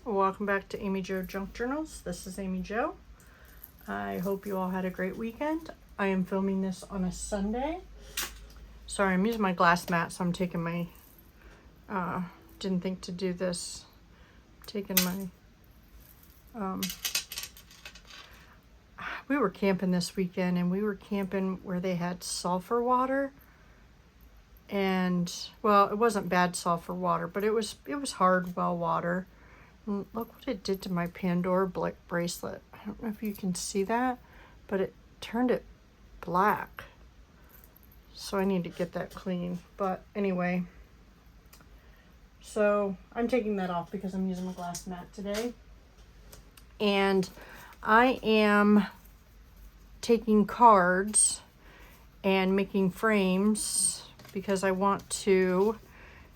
Welcome back to Amy Jo Junk Journals. This is Amy Jo. I hope you all had a great weekend. I am filming this on a Sunday. Sorry, I'm using my glass mat, so I'm taking my, didn't think to do this. Taking my, we were camping this weekend, and we were camping where they had sulfur water. And, well, it wasn't bad sulfur water, but it was hard well water. And look what it did to my Pandora bracelet. I don't know if you can see that, but it turned it black. So I need to get that clean. But anyway, so I'm taking that off because I'm using my glass mat today. And I am taking cards and making frames because I want to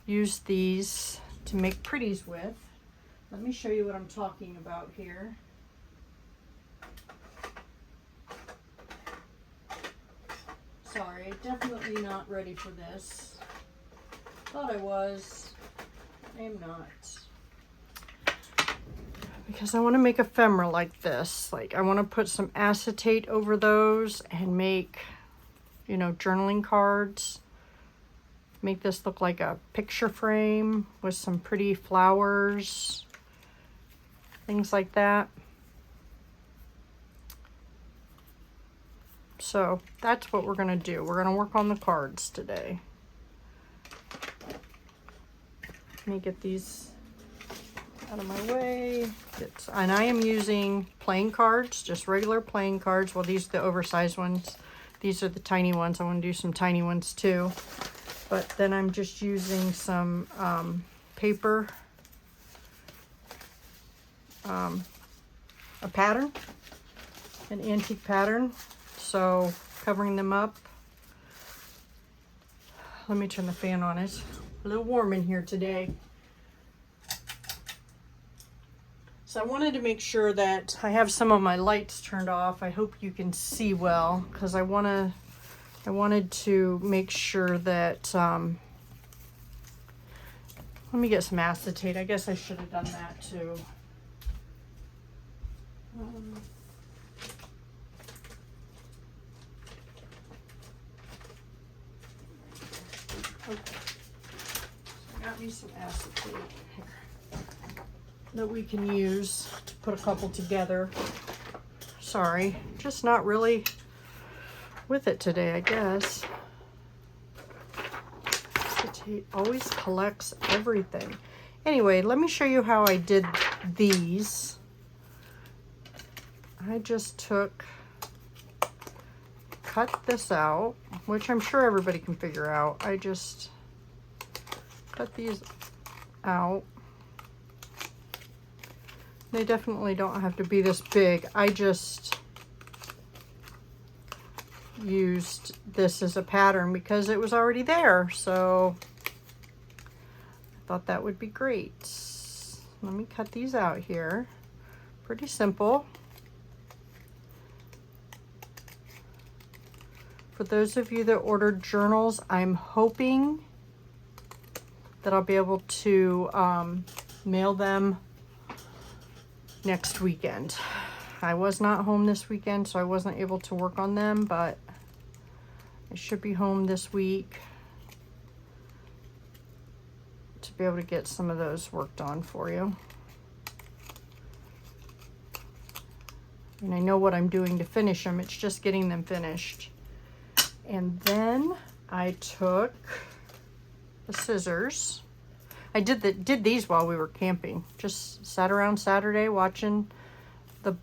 use these to make pretties with. Let me show you what I'm talking about here. Sorry, definitely not ready for this. Thought I was. I am not. Because I want to make ephemera like this. Like, I want to put some acetate over those and make, you know, journaling cards. Make this look like a picture frame with some pretty flowers. Things like that. So that's what we're going to do. We're going to work on the cards today. Let me get these out of my way. And I am using plain cards, just regular plain cards. Well, these are the oversized ones. These are the tiny ones. I want to do some tiny ones too. But then I'm just using some paper. A pattern, an antique pattern, so covering them up. Let me turn the fan on. It's a little warm in here today. So I wanted to make sure that I have some of my lights turned off. I hope you can see well, because I wanted to make sure that, let me get some acetate. I guess I should have done that too. Okay, so I got me some acetate here that we can use to put a couple together. Sorry, just not really with it today, I guess. Acetate always collects everything. Anyway, let me show you how I did these. I just cut this out, which I'm sure everybody can figure out. I just cut these out. They definitely don't have to be this big. I just used this as a pattern because it was already there. So I thought that would be great. Let me cut these out here. Pretty simple. For those of you that ordered journals, I'm hoping that I'll be able to mail them next weekend. I was not home this weekend, so I wasn't able to work on them, but I should be home this week to be able to get some of those worked on for you. And I know what I'm doing to finish them. It's just getting them finished. And then I took the scissors. I did these while we were camping. Just sat around Saturday watching the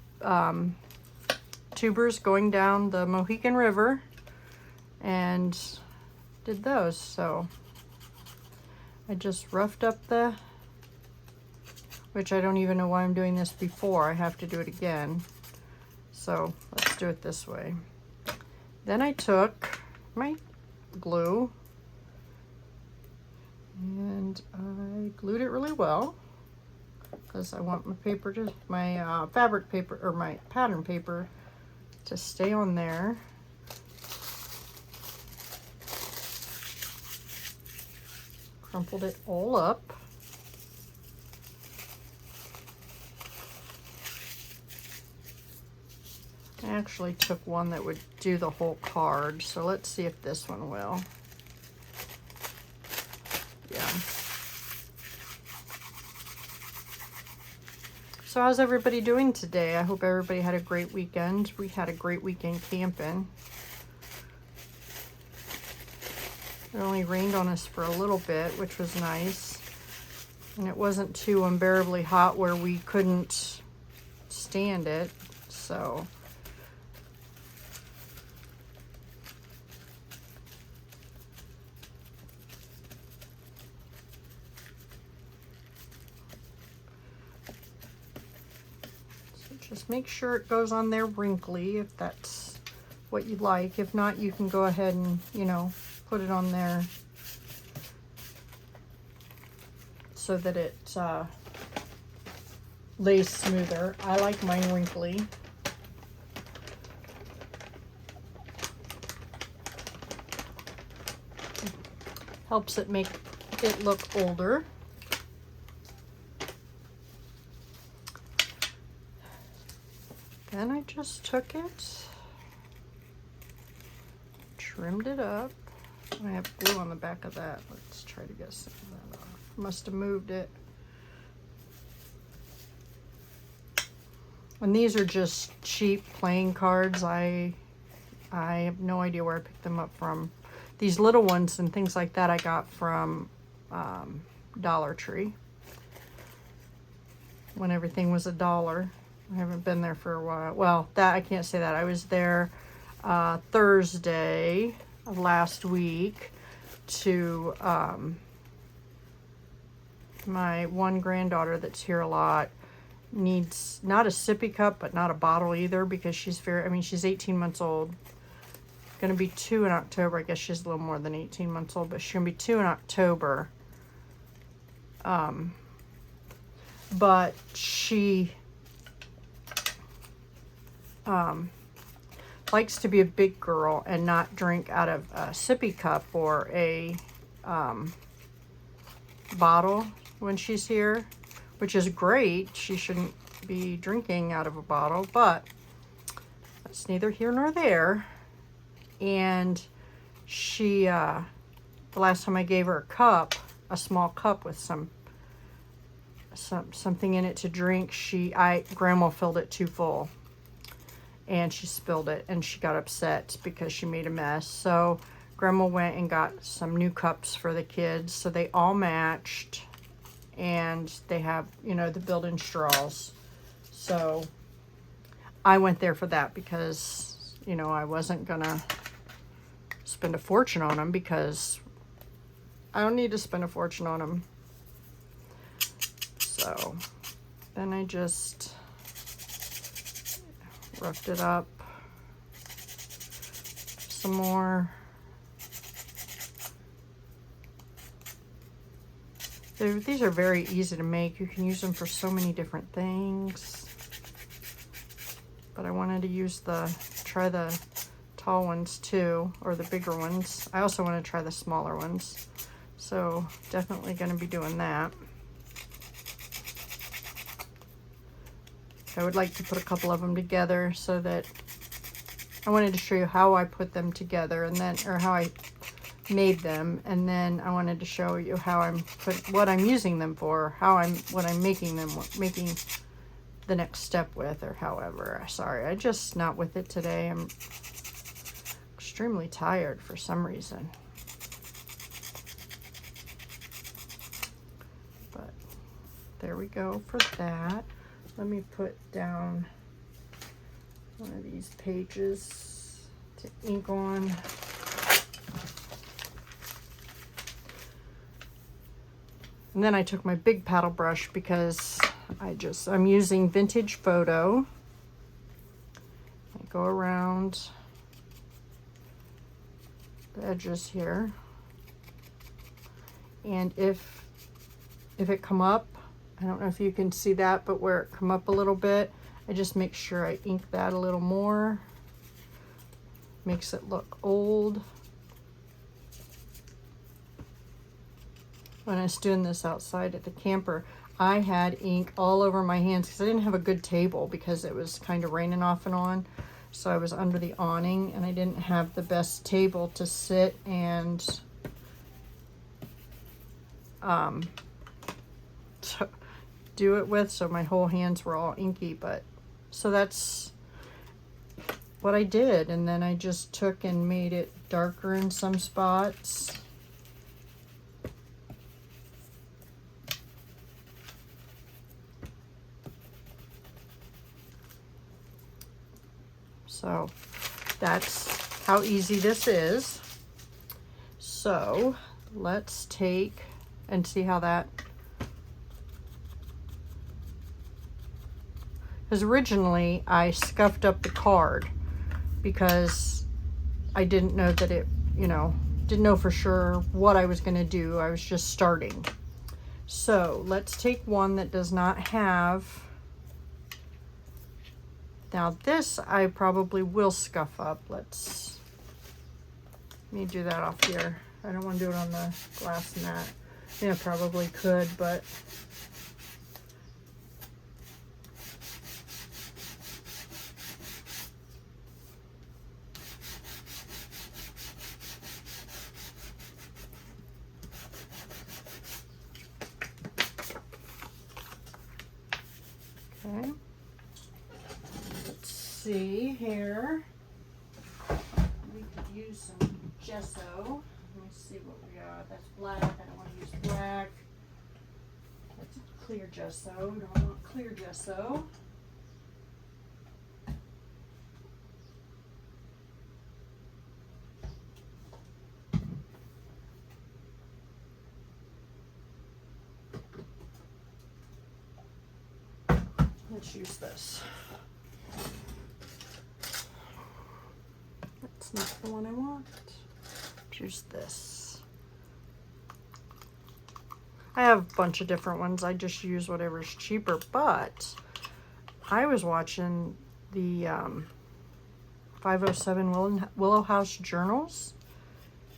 tubers going down the Mohican River and did those. So I just roughed up which I don't even know why I'm doing this before. I have to do it again. So let's do it this way. Then I took my glue and I glued it really well because I want my paper to, my fabric paper or my pattern paper to stay on there. Crumpled it all up. actually took one that would do the whole card, so let's see if this one will. Yeah. So how's everybody doing today? I hope everybody had a great weekend. We had a great weekend camping. It only rained on us for a little bit, which was nice. And it wasn't too unbearably hot where we couldn't stand it, so. Just make sure it goes on there wrinkly if that's what you like. If not, you can go ahead and, you know, put it on there so that it lays smoother. I like mine wrinkly. Helps it make it look older. Then I just took it, trimmed it up. I have glue on the back of that. Let's try to get some of that off. Must have moved it. And these are just cheap playing cards. I have no idea where I picked them up from. These little ones and things like that I got from Dollar Tree when everything was $1. I haven't been there for a while. Well, that I can't say that. I was there Thursday of last week to my one granddaughter that's here a lot needs not a sippy cup, but not a bottle either, because she's she's 18 months old. Gonna be 2 in October. I guess she's a little more than 18 months old, but she's gonna be 2 in October. But she likes to be a big girl and not drink out of a sippy cup or a bottle when she's here, which is great. She shouldn't be drinking out of a bottle, but that's neither here nor there. And she, the last time I gave her a cup, a small cup with something in it to drink, Grandma filled it too full. And she spilled it, and she got upset because she made a mess. So Grandma went and got some new cups for the kids, so they all matched, and they have, you know, the built-in straws. So I went there for that because, you know, I wasn't gonna spend a fortune on them, because I don't need to spend a fortune on them. So then I just roughed it up some more. These are very easy to make. You can use them for so many different things. But I wanted to try the tall ones too, or the bigger ones. I also want to try the smaller ones. So definitely going to be doing that. I would like to put a couple of them together, so that I wanted to show you how I put them together, and then, or how I made them, and then I wanted to show you how what I'm using them for, what I'm making the next step with, or however. Sorry, I'm just not with it today. I'm extremely tired for some reason. But there we go for that. Let me put down one of these pages to ink on. And then I took my big paddle brush, because I'm using Vintage Photo. I go around the edges here. And if it come up, I don't know if you can see that, but where it come up a little bit, I just make sure I ink that a little more. Makes it look old. When I was doing this outside at the camper, I had ink all over my hands because I didn't have a good table, because it was kind of raining off and on. So I was under the awning and I didn't have the best table to sit and so do it with, so my whole hands were all inky. But so that's what I did, and then I just took and made it darker in some spots. So that's how easy this is. So let's take and see how that, because originally I scuffed up the card because I didn't know that it, you know, didn't know for sure what I was going to do. I was just starting. So let's take one that does not have, now this I probably will scuff up. Let me do that off here. I don't want to do it on the glass mat. Yeah, I probably could, but okay. Let's see here. We could use some gesso. Let me see what we got. That's black. I don't want to use black. That's clear gesso. Don't want clear gesso. Let's use this. That's not the one I want. Choose this. I have a bunch of different ones. I just use whatever's cheaper, but I was watching the 507 Willow House journals,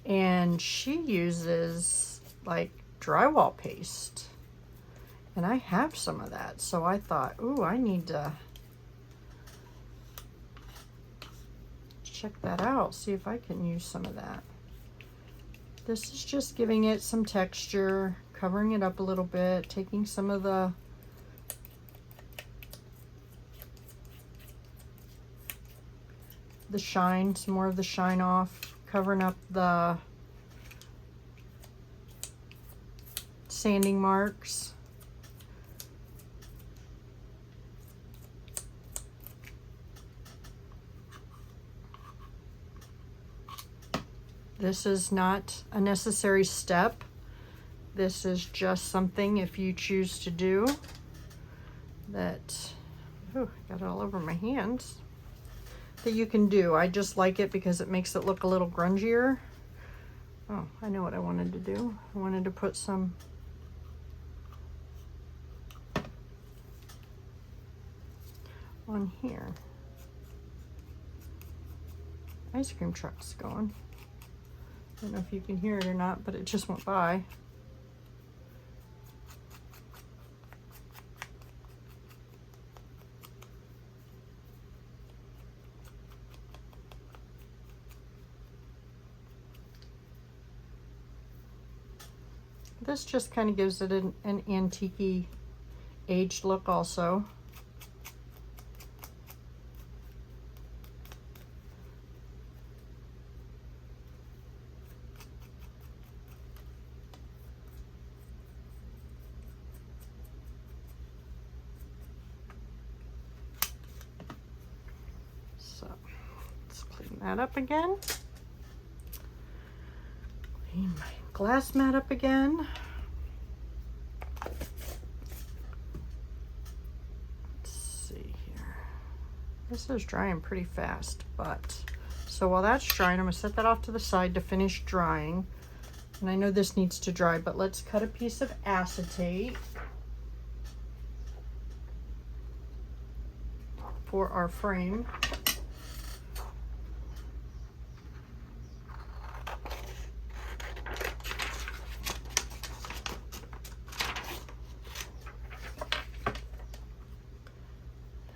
and she uses like drywall paste, and I have some of that. So I thought, ooh, I need to check that out, see if I can use some of that. This is just giving it some texture, covering it up a little bit, taking some of the shine, some more of the shine off, covering up the sanding marks. This is not a necessary step. This is just something, if you choose to do, that, oh, got it all over my hands, that you can do. I just like it because it makes it look a little grungier. Oh, I know what I wanted to do. I wanted to put some on here. Ice cream truck's going. I don't know if you can hear it or not, but it just went by. This just kind of gives it an antique-y aged look also. So let's clean that up again. Clean my glass mat up again. Let's see here. This is drying pretty fast, but so while that's drying, I'm gonna set that off to the side to finish drying. And I know this needs to dry, but let's cut a piece of acetate for our frame.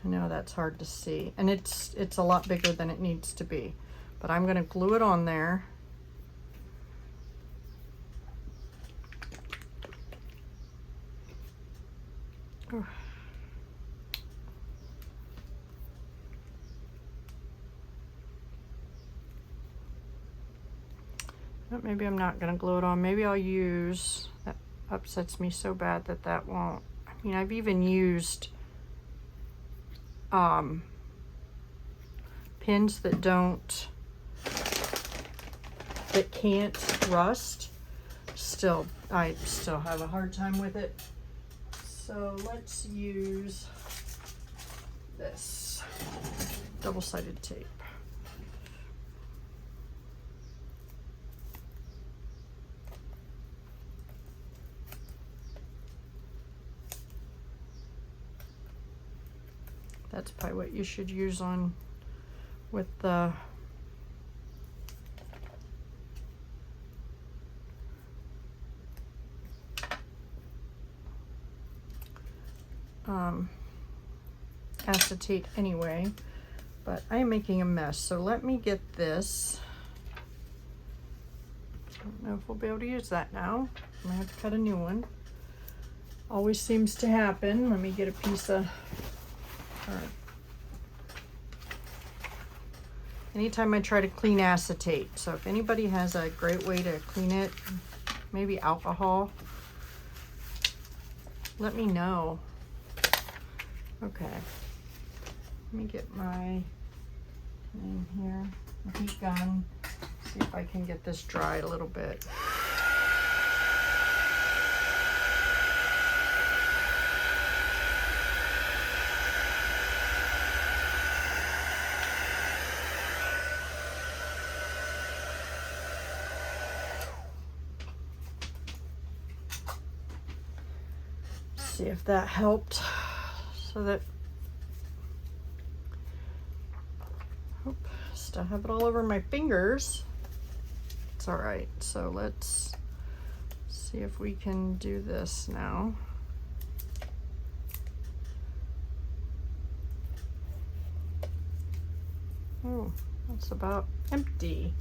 I know that's hard to see, and it's a lot bigger than it needs to be, but I'm going to glue it on there. Oh. But maybe I'm not going to glue it on. Maybe I'll use, that upsets me so bad that won't. I mean, I've even used pins that can't rust. I still have a hard time with it. So let's use this double-sided tape. That's probably what you should use on with the acetate anyway, but I'm making a mess. So let me get this. I don't know if we'll be able to use that now. I'm gonna have to cut a new one. Always seems to happen. Let me get a piece of, anytime I try to clean acetate. So if anybody has a great way to clean it, maybe alcohol, let me know. Okay, let me get my thing here, my heat gun, see if I can get this dried a little bit. See if that helped, so that, still have it all over my fingers. It's all right. So let's see if we can do this now. Oh, that's about empty.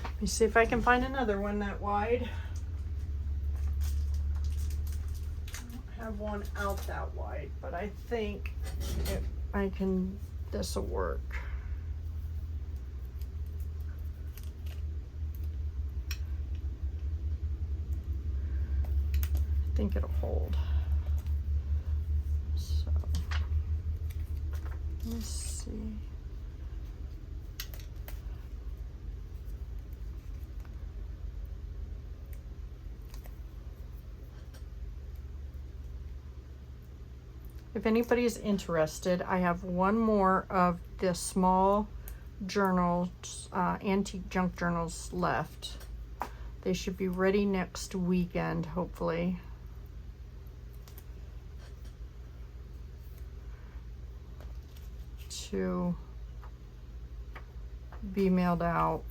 Let me see if I can find another one that wide. Have one out that wide, but I think this will work. I think it'll hold. So let's see. If anybody's interested, I have one more of the small journals, antique junk journals left. They should be ready next weekend, hopefully. To be mailed out.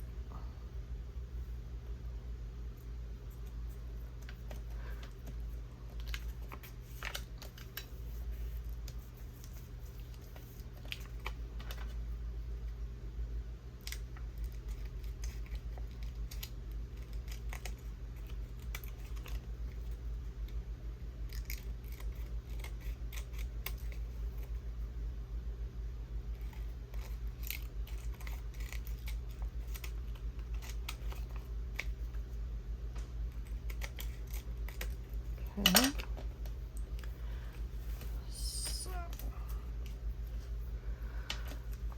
Okay. So,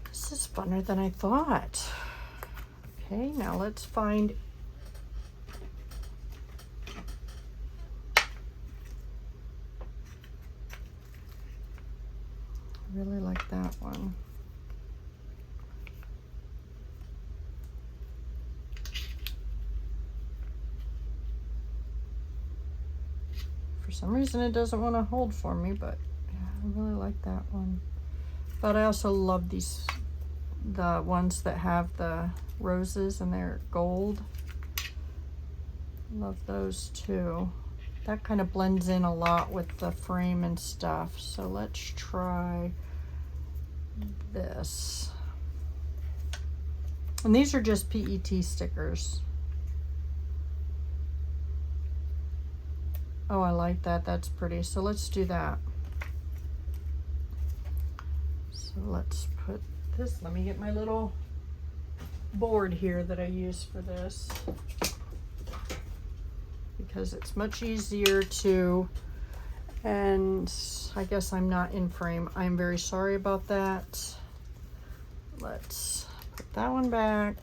this is funner than I thought. Okay, now let's find I really like that one. For some reason it doesn't want to hold for me, but yeah, I really like that one. But I also love these, the ones that have the roses and they're gold. Love those too. That kind of blends in a lot with the frame and stuff. So let's try this. And these are just PET stickers. Oh, I like that. That's pretty. So let's do that. So let's put this, let me get my little board here that I use for this, because it's much easier to, and I guess I'm not in frame. I'm very sorry about that. Let's put that one back.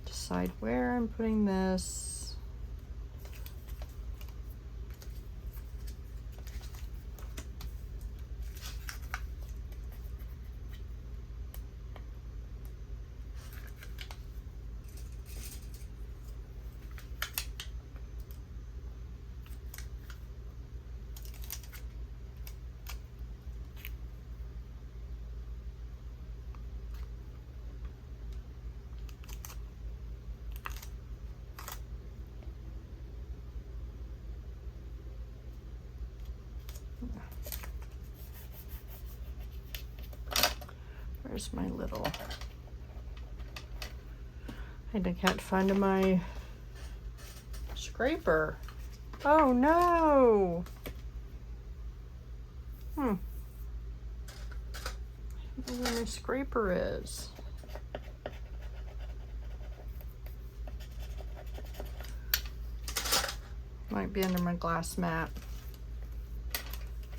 Decide where I'm putting this. Where's my little, I can't find my scraper. Oh no. I don't know where my scraper is. Might be under my glass mat.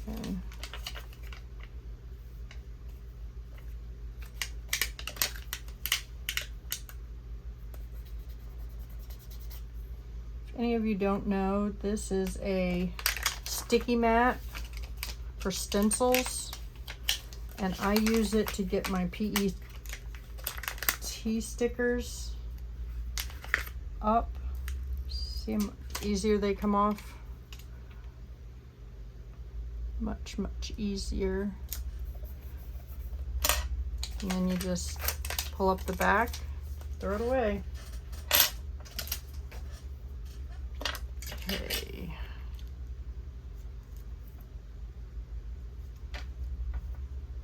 Okay. If any of you don't know, this is a sticky mat for stencils, and I use it to get my PET stickers up. See how easier they come off? Much easier. And then you just pull up the back, throw it away. Okay.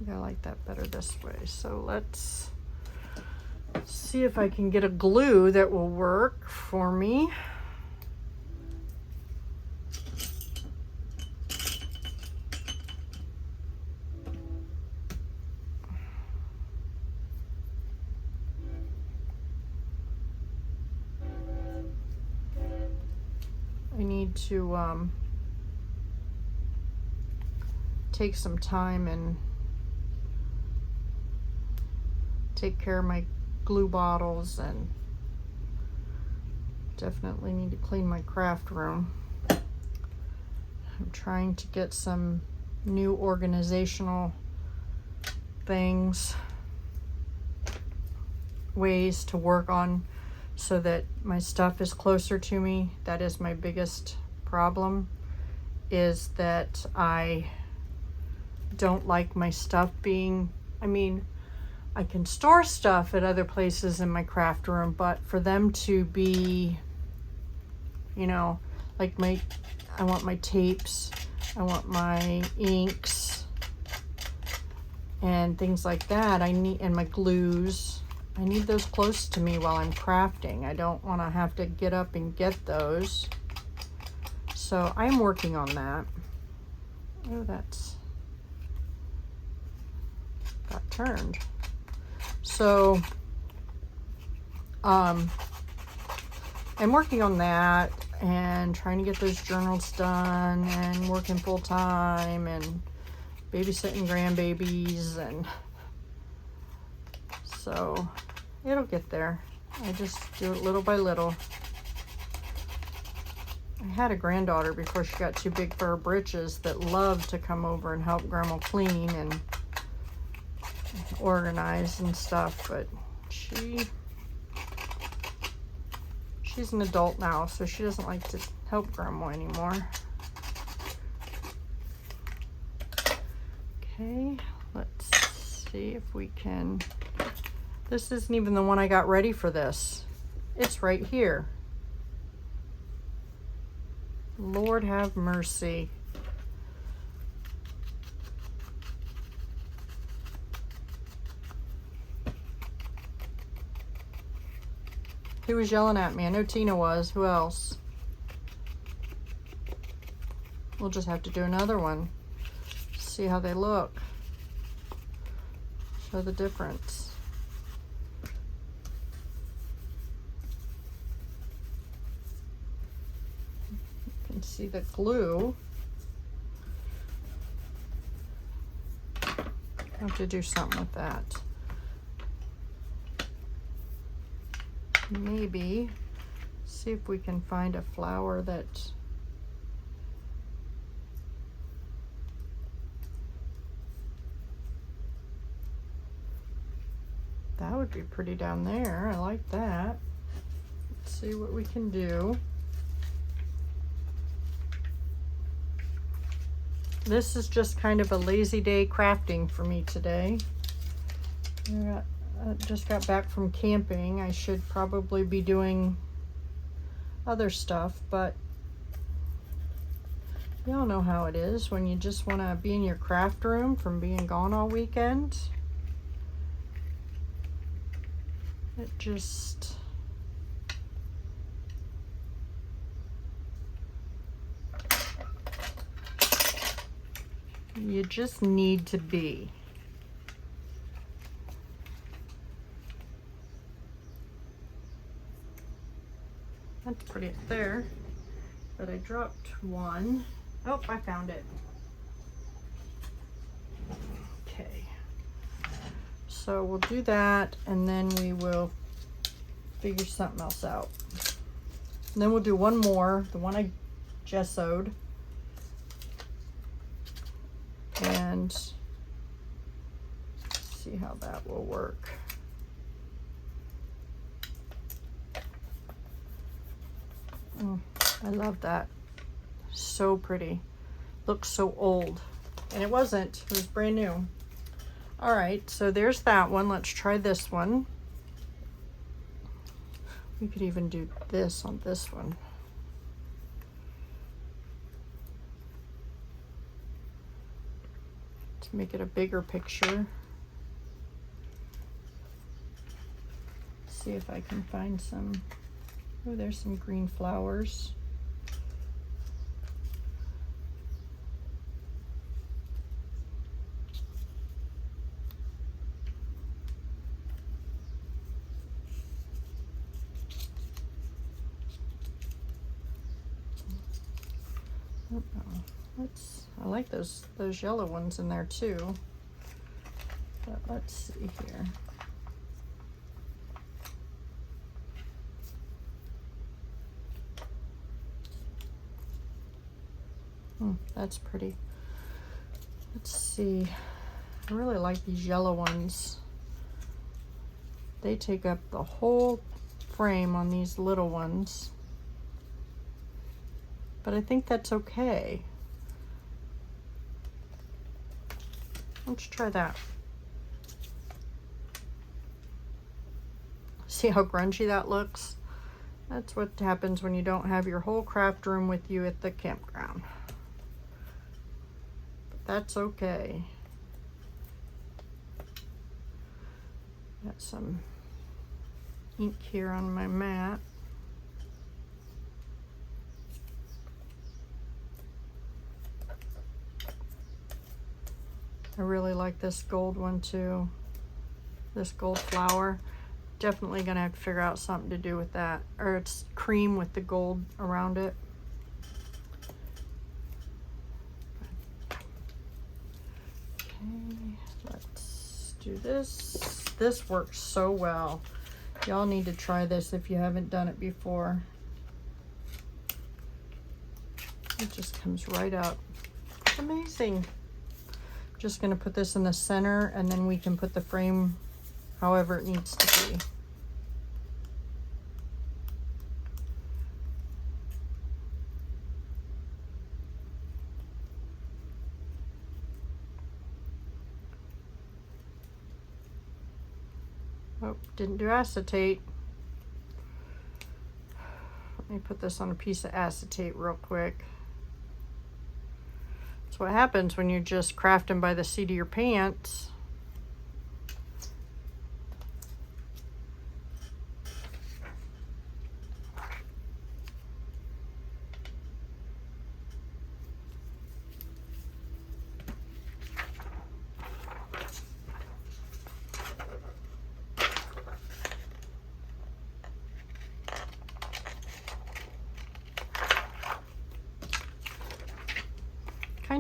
I like that better this way. So let's see if I can get a glue that will work for me. I need to take some time and take care of my glue bottles, and definitely need to clean my craft room. I'm trying to get some new organizational things, ways to work on so that my stuff is closer to me. That is my biggest problem, is that I don't like my stuff being, I mean, I can store stuff at other places in my craft room, but for them to be, you know, like I want my tapes, I want my inks and things like that. And my glues, I need those close to me while I'm crafting. I don't want to have to get up and get those. So I'm working on that. Oh, that's got turned. So I'm working on that and trying to get those journals done and working full time and babysitting grandbabies, and so it'll get there. I just do it little by little. I had a granddaughter before she got too big for her britches that loved to come over and help Grandma clean and organize and stuff, but she's an adult now, so she doesn't like to help Grandma anymore. Okay, let's see if we can, this isn't even the one I got ready for this. It's right here. Lord have mercy. Who was yelling at me? I know Tina was. Who else? We'll just have to do another one. See how they look. Show the difference. You can see the glue. I have to do something with that. Maybe see if we can find a flower that would be pretty down there. I like that. Let's see what we can do. This is just kind of a lazy day crafting for me today. I just got back from camping. I should probably be doing other stuff, but y'all know how it is when you just want to be in your craft room from being gone all weekend. It just... you just need to be. That's pretty up there, but I dropped one. Oh, I found it. Okay. So we'll do that, and then we will figure something else out. And then we'll do one more, the one I gessoed. And see how that will work. I love that. So pretty. Looks so old. And it wasn't. It was brand new. All right, so there's that one. Let's try this one. We could even do this on this one. To make it a bigger picture. See if I can find some. Oh, there's some green flowers. I like those yellow ones in there too. But let's see here. That's pretty. Let's see. I really like these yellow ones. They take up the whole frame on these little ones. But I think that's okay. Let's try that. See how grungy that looks? That's what happens when you don't have your whole craft room with you at the campground. But that's okay. Got some ink here on my mat. I really like this gold one too. This gold flower. Definitely gonna have to figure out something to do with that. Or it's cream with the gold around it. Okay, let's do this. This works so well. Y'all need to try this if you haven't done it before. It just comes right up. It's amazing. Just going to put this in the center, and then we can put the frame however it needs to be. Oh, didn't do acetate. Let me put this on a piece of acetate real quick. That's what happens when you're just crafting by the seat of your pants.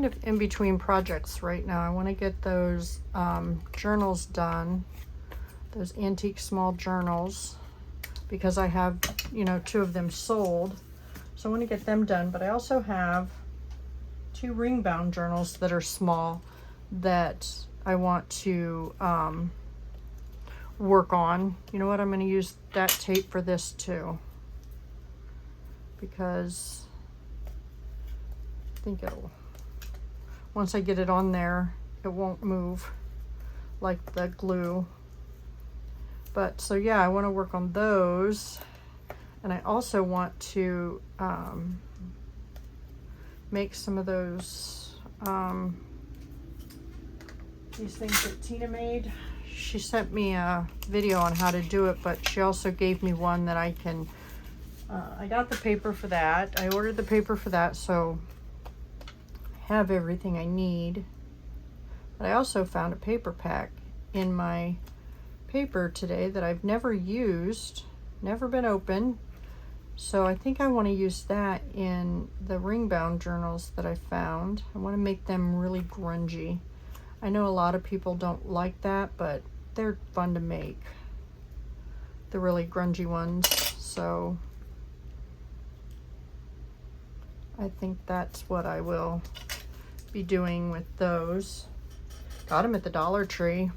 kind of in between projects right now. I want to get those journals done, those antique small journals, because I have, you know, 2 of them sold. So I want to get them done, but I also have 2 ring bound journals that are small that I want to work on. You know what, I'm going to use that tape for this too, because I think it'll, once I get it on there, it won't move like the glue. But so yeah, I want to work on those, and I also want to make some of those these things that Tina made. She sent me a video on how to do it, but she also gave me one that I can I got the paper for that. I ordered the paper for that, so I have everything I need. But I also found a paper pack in my paper today that I've never used, never been opened. So I think I want to use that in the ring bound journals that I found. I want to make them really grungy. I know a lot of people don't like that, but they're fun to make, the really grungy ones. So I think that's what I will be doing with those. Got them at the Dollar Tree.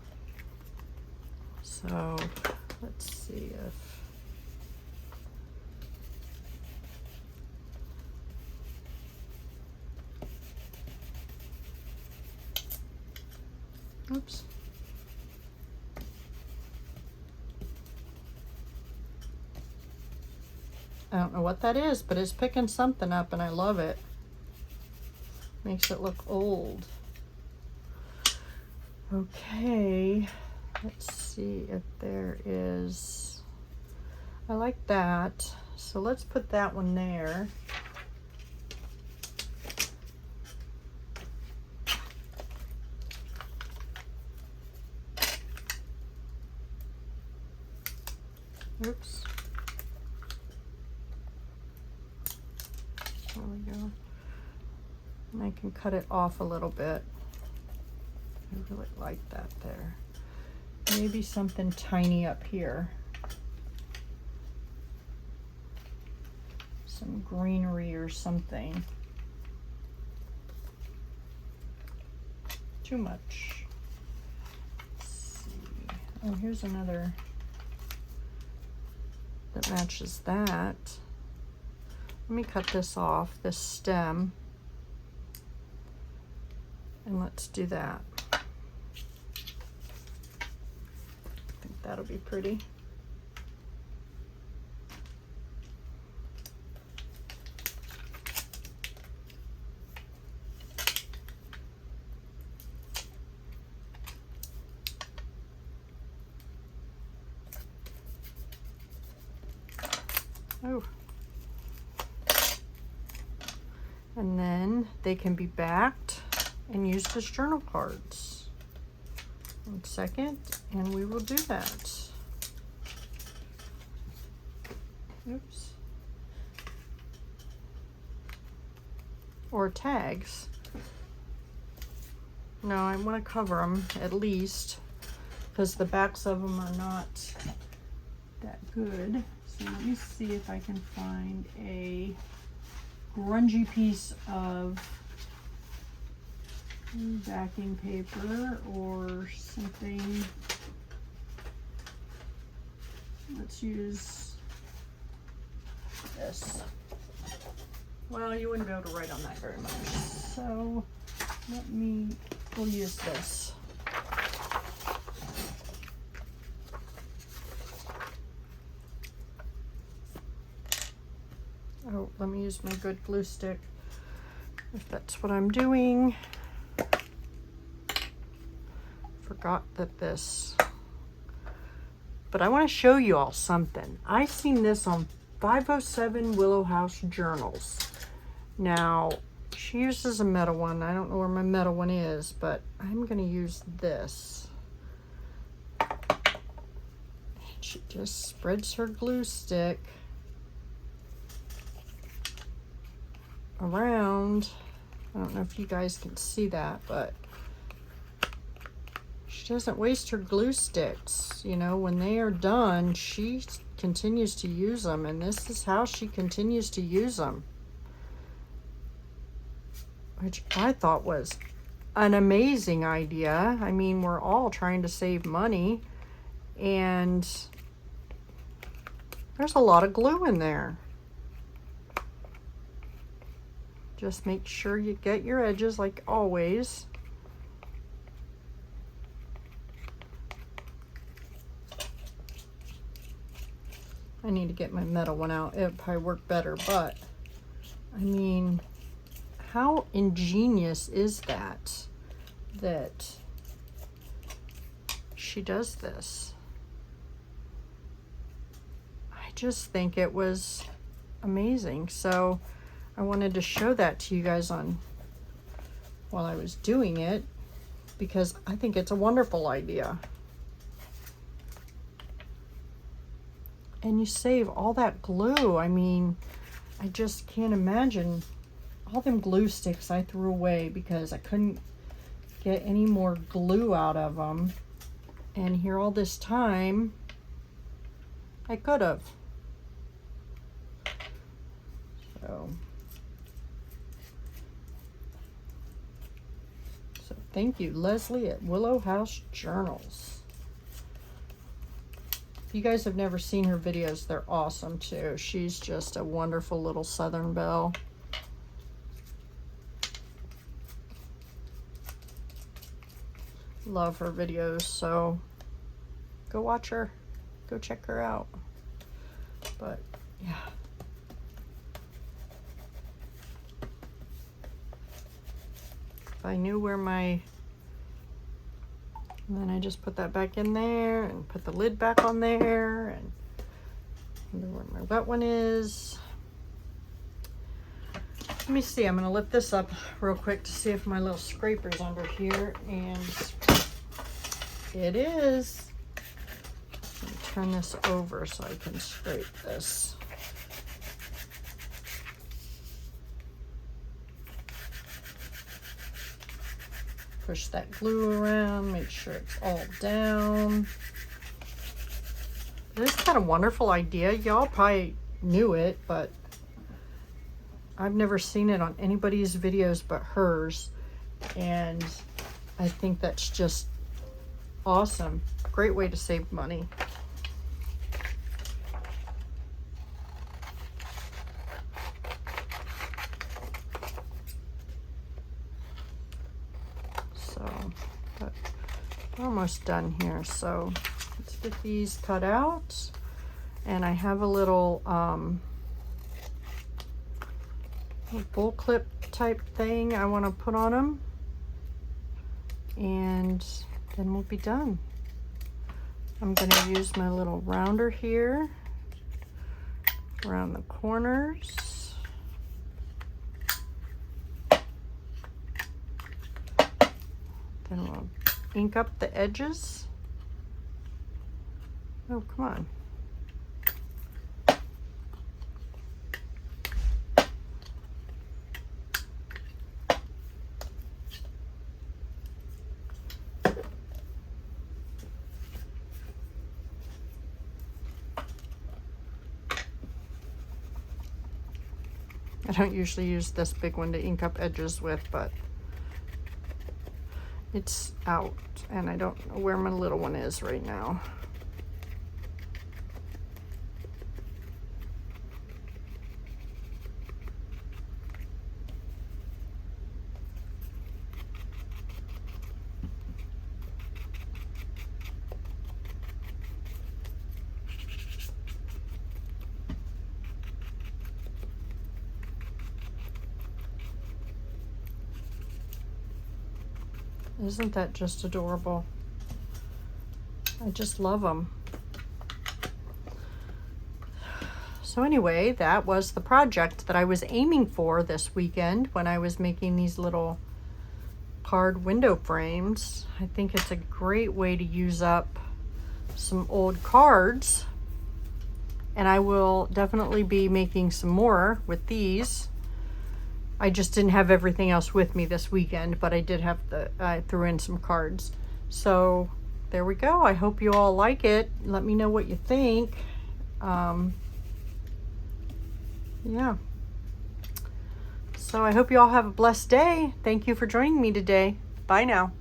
So let's see if oops. I don't know what that is, but it's picking something up and I love it. Makes it look old. Okay, let's see if there is, I like that. So let's put that one there. Oops. There we go. And I can cut it off a little bit. I really like that there. Maybe something tiny up here. Some greenery or something. Too much. Let's see. Oh, here's another that matches that. Let me cut this off, this stem, and let's do that. I think that'll be pretty. Oh. And then they can be backed and used as journal cards. 1 second, and we will do that. Oops. Or tags. No, I want to cover them at least, because the backs of them are not that good. So let me see if I can find a grungy piece of backing paper or something. Let's use this. Well, you wouldn't be able to write on that very much. So we'll use this. Oh, let me use my good glue stick, if that's what I'm doing. Forgot that this, but I want to show you all something. I seen this on 507 Willow House Journals. Now, she uses a metal one. I don't know where my metal one is, but I'm going to use this. She just spreads her glue stick around I don't know if you guys can see that, but she doesn't waste her glue sticks. You know, when they are done, she continues to use them, and this is how she continues to use them, which I thought was an amazing idea. I mean, we're all trying to save money, and there's a lot of glue in there. Just make sure you get your edges like always. I need to get my metal one out. It'd probably work better, but I mean, how ingenious is that she does this? I just think it was amazing. So I wanted to show that to you guys while I was doing it, because I think it's a wonderful idea. And you save all that glue. I mean, I just can't imagine all them glue sticks I threw away because I couldn't get any more glue out of them. And here all this time, I could have. So thank you, Leslie at Willow House Journals. If you guys have never seen her videos, they're awesome too. She's just a wonderful little Southern belle. Love her videos, so go watch her. Go check her out. But yeah. If I knew where my... And then I just put that back in there and put the lid back on there and wonder where my wet one is. Let me see, I'm gonna lift this up real quick to see if my little scraper's under here, and it is. Let me turn this over so I can scrape this. Push that glue around, make sure it's all down. This is kind of a wonderful idea. Y'all probably knew it, but I've never seen it on anybody's videos but hers. And I think that's just awesome. Great way to save money. But we're almost done here, so let's get these cut out. And I have a little bull clip type thing I want to put on them, and then we'll be done. I'm going to use my little rounder here around the corners. Then we'll ink up the edges. Oh, come on. I don't usually use this big one to ink up edges with, but it's out and I don't know where my little one is right now. Isn't that just adorable? I just love them. So anyway, that was the project that I was aiming for this weekend when I was making these little card window frames. I think it's a great way to use up some old cards, and I will definitely be making some more with these. I just didn't have everything else with me this weekend, but I did have I threw in some cards. So there we go. I hope you all like it. Let me know what you think. Yeah. So I hope you all have a blessed day. Thank you for joining me today. Bye now.